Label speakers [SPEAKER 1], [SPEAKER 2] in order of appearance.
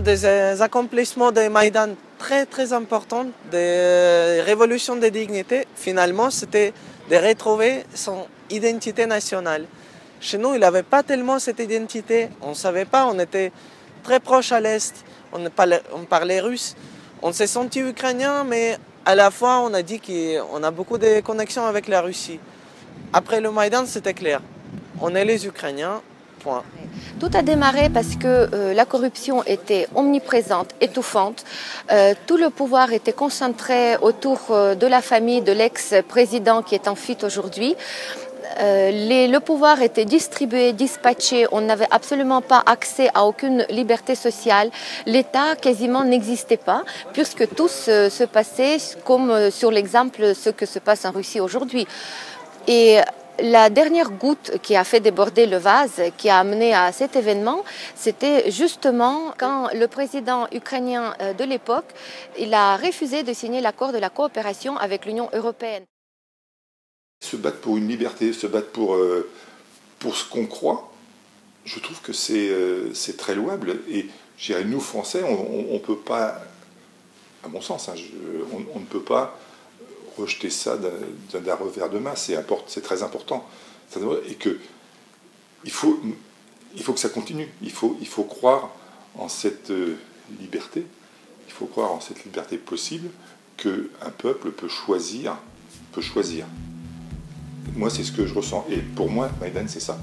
[SPEAKER 1] des accomplissements de Maïdan très importants, des révolutions de dignité. Finalement, c'était de retrouver son identité nationale. Chez nous, il n'avait pas tellement cette identité. On ne savait pas, on était très proche à l'Est, on parlait russe. On s'est senti ukrainien, mais à la fois, on a dit qu'on a beaucoup de connexions avec la Russie. Après le Maïdan, c'était clair. On est les Ukrainiens, point.
[SPEAKER 2] Tout a démarré parce que la corruption était omniprésente, étouffante. Tout le pouvoir était concentré autour de la famille de l'ex-président qui est en fuite aujourd'hui. Le pouvoir était distribué, dispatché, on n'avait absolument pas accès à aucune liberté sociale. L'État quasiment n'existait pas, puisque tout se passait comme sur l'exemple ce que se passe en Russie aujourd'hui. Et la dernière goutte qui a fait déborder le vase, qui a amené à cet événement, c'était justement quand le président ukrainien de l'époque, il a refusé de signer l'accord de la coopération avec l'Union européenne.
[SPEAKER 3] Se battre pour une liberté, se battre pour ce qu'on croit, je trouve que c'est très louable. Et je dirais, nous, Français, on ne peut pas, à mon sens, hein, on ne peut pas rejeter ça d'un revers de main. C'est très important. Et il faut que ça continue. Il faut croire en cette liberté. Il faut croire en cette liberté possible qu'un peuple peut choisir. Moi, c'est ce que je ressens. Et pour moi, Maïdan, c'est ça.